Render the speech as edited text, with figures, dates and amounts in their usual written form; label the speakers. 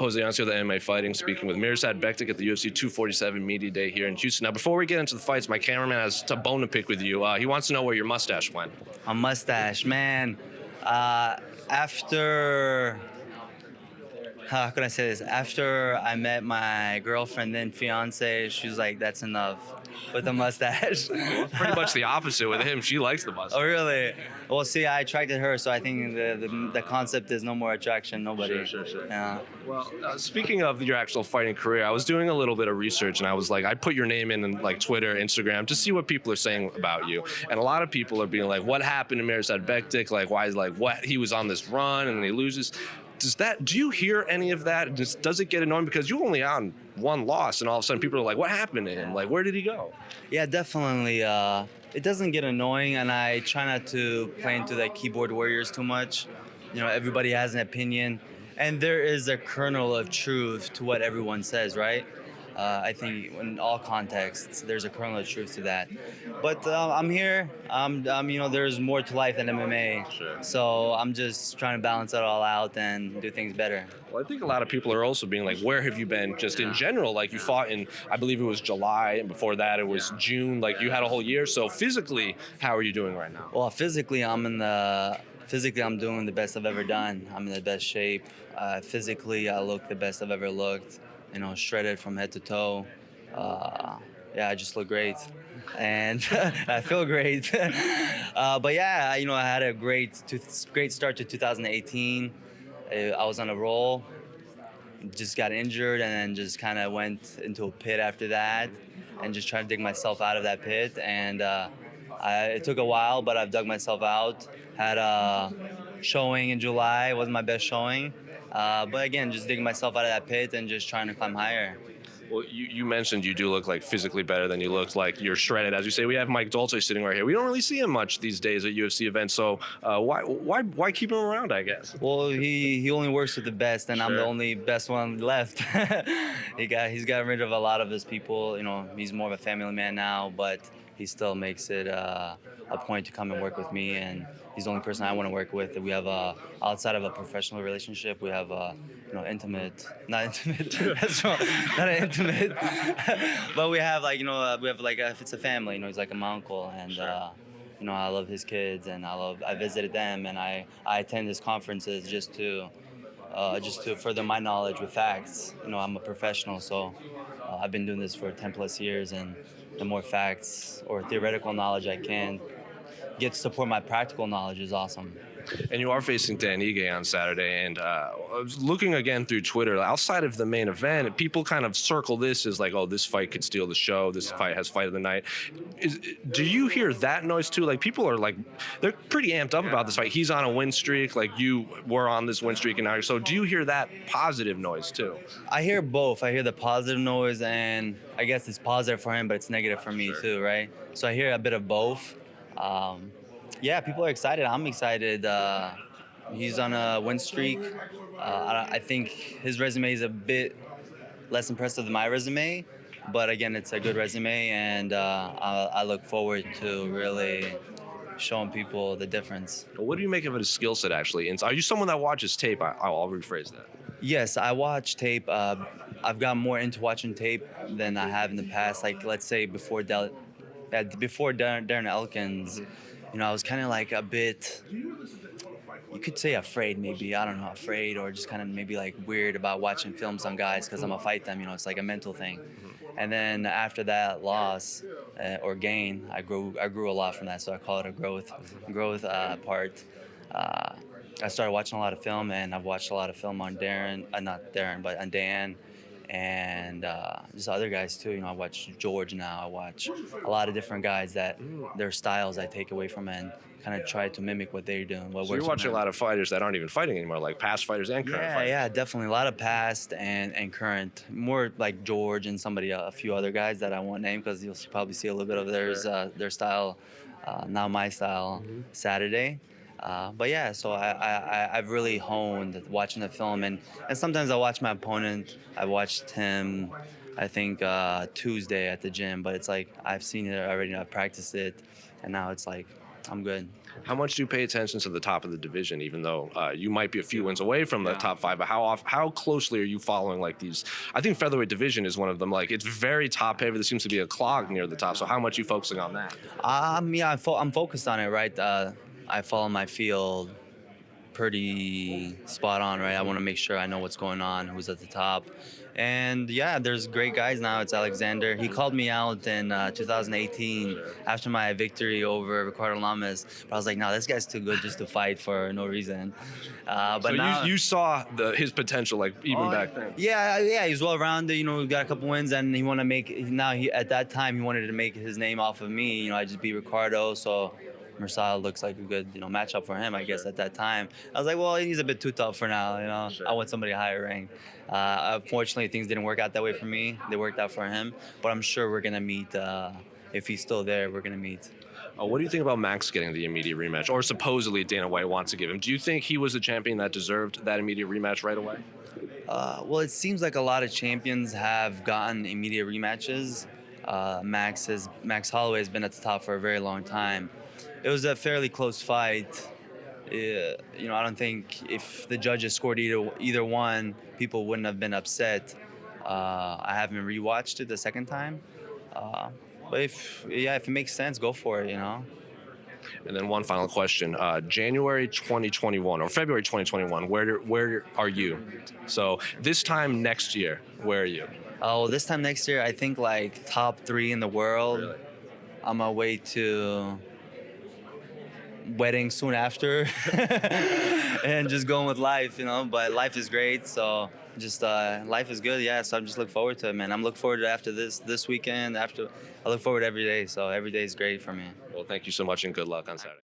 Speaker 1: Jose Ancio, the MMA Fighting, speaking with Mirsad Bektic at the UFC 247 Media Day here in Houston. Now, before we get into the fights, my cameraman has a bone to pick with you. He wants to know where your mustache went.
Speaker 2: A mustache, man. After, how can I say this? After I met my girlfriend, then fiance, she was like, "That's enough with the mustache."
Speaker 1: Pretty much the opposite with him. She likes the mustache.
Speaker 2: Oh, really? Well, see, I attracted her, so I think the concept is no more attraction, nobody.
Speaker 1: Sure.
Speaker 2: Yeah.
Speaker 1: Well, speaking of your actual fighting career, I was doing a little bit of research, and I was like, I put your name in like Twitter, Instagram, to see what people are saying about you. And a lot of people are being like, "What happened to Mirsad Bektic? Like, why is what he was on this run and then he loses?" Do you hear any of that? Does it get annoying because you only on one loss, and all of a sudden people are like, "What happened to him? Like, where did he go?"
Speaker 2: Yeah, definitely. It doesn't get annoying, and I try not to play into the keyboard warriors too much. You know, everybody has an opinion, and there is a kernel of truth to what everyone says, right? I think in all contexts, there's a kernel of truth to that. But I'm here. There's more to life than MMA.
Speaker 1: Sure.
Speaker 2: So I'm just trying to balance it all out and do things better.
Speaker 1: Well, I think a lot of people are also being like, where have you been just in general? Like, you fought in, I believe it was July, and before that it was June. Like, you had a whole year. So physically, how are you doing right now?
Speaker 2: Well, physically, I'm doing the best I've ever done. I'm in the best shape. Physically, I look the best I've ever looked. You know, shredded from head to toe. Yeah, I just look great, and I feel great. But yeah, I had a great start to 2018. I was on a roll. Just got injured, and then just kind of went into a pit after that, and just trying to dig myself out of that pit. And it took a while, but I've dug myself out. Had a showing in July. It wasn't my best showing. But again, just digging myself out of that pit and just trying to climb higher.
Speaker 1: Well, you mentioned you do look like physically better than you looked. Like, you're shredded, as you say. We have Mike Dolce sitting right here. We don't really see him much these days at UFC events. So why keep him around, I guess?
Speaker 2: Well, he only works with the best, and
Speaker 1: Sure.
Speaker 2: I'm the only best one left. He's got rid of a lot of his people. You know, he's more of a family man now, but he still makes it a point to come and work with me, and he's the only person I want to work with. We have outside of a professional relationship, we have not intimate, that's wrong, not an intimate, but we have if it's a family, he's like my uncle, and
Speaker 1: Sure.
Speaker 2: I love his kids, and I visited them, and I attend his conferences just to further my knowledge with facts. I'm a professional, so I've been doing this for 10 plus years, and the more facts or theoretical knowledge I can get to support my practical knowledge is awesome.
Speaker 1: And you are facing Dan Ige on Saturday. And I was looking again through Twitter, outside of the main event, people kind of circle this as like, oh, this fight could steal the show. This fight has fight of the night. Do you hear that noise too? Like, people are like, they're pretty amped up about this fight. He's on a win streak. Like, you were on this win streak, and now so do you hear that positive noise too?
Speaker 2: I hear both. I hear the positive noise, and I guess it's positive for him, but it's negative for me
Speaker 1: Sure.
Speaker 2: too, right? So I hear a bit of both. Yeah, people are excited. I'm excited. He's on a win streak. I think his resume is a bit less impressive than my resume, but again, it's a good resume, and I look forward to really showing people the difference.
Speaker 1: What do you make of his skill set, actually? And are you someone that watches tape? I'll rephrase that.
Speaker 2: Yes, I watch tape. I've gotten more into watching tape than I have in the past. Like, let's say before Darren Elkins, I was kind of like a bit, you could say afraid maybe, I don't know, afraid, or just kind of maybe like weird about watching films on guys because I'm a fight them, it's like a mental thing. And then after that loss or gain, I grew a lot from that, so I call it a growth part. I started watching a lot of film, and I've watched a lot of film on not Darren, but on Dan, and just other guys too. I watch George now. I watch a lot of different guys that their styles I take away from and kind of try to mimic what they're doing.
Speaker 1: So you're watching a lot of fighters that aren't even fighting anymore, like past fighters and current fighters.
Speaker 2: Yeah, definitely. A lot of past and current. More like George and a few other guys that I won't name because you'll probably see a little bit of their style, now my style, Saturday. But yeah, so I've really honed watching the film, and sometimes I watch my opponent. I watched him, I think Tuesday at the gym, but it's like I've seen it already, I've practiced it, and now it's like I'm good.
Speaker 1: How much do you pay attention to the top of the division, even though you might be a few wins away from the top five? But how closely are you following like these? I think featherweight division is one of them. Like it's very top heavy. There seems to be a clog near the top. So how much are you focusing on that?
Speaker 2: Yeah, I'm focused on it, right? I follow my field pretty spot on, right? I want to make sure I know what's going on, who's at the top. And yeah, there's great guys now. It's Alexander. He called me out in 2018 after my victory over Ricardo Lamas. But I was like, no, this guy's too good just to fight for no reason. But
Speaker 1: So
Speaker 2: now,
Speaker 1: you saw his potential like even back then.
Speaker 2: yeah, he's well rounded. You know, got a couple wins, and he want to make. Now he at that time he wanted to make his name off of me. You know, I just beat Ricardo, so Mirsad looks like a good, matchup for him, I guess, at that time. I was like, well, he's a bit too tough for now, I want somebody higher ranked. Unfortunately, things didn't work out that way for me. They worked out for him, but I'm sure we're going to meet. If he's still there, we're going to meet.
Speaker 1: What do you think about Max getting the immediate rematch, or supposedly Dana White wants to give him? Do you think he was a champion that deserved that immediate rematch right away?
Speaker 2: Well, it seems like a lot of champions have gotten immediate rematches. Max Holloway has been at the top for a very long time. It was a fairly close fight. I don't think if the judges scored either one, people wouldn't have been upset. I haven't rewatched it the second time, but if it makes sense, go for it.
Speaker 1: And then one final question: January 2021 or February 2021, where are you? So this time next year, where are you?
Speaker 2: Oh, this time next year, I think like top 3 in the world.
Speaker 1: Really?
Speaker 2: On my way to wedding soon after and just going with life, but life is great, so just life is good, yeah, so I'm just looking forward to it, man. I'm looking forward to after this weekend. I look forward every day, so every day is great for me.
Speaker 1: Well, thank you so much and good luck on Saturday.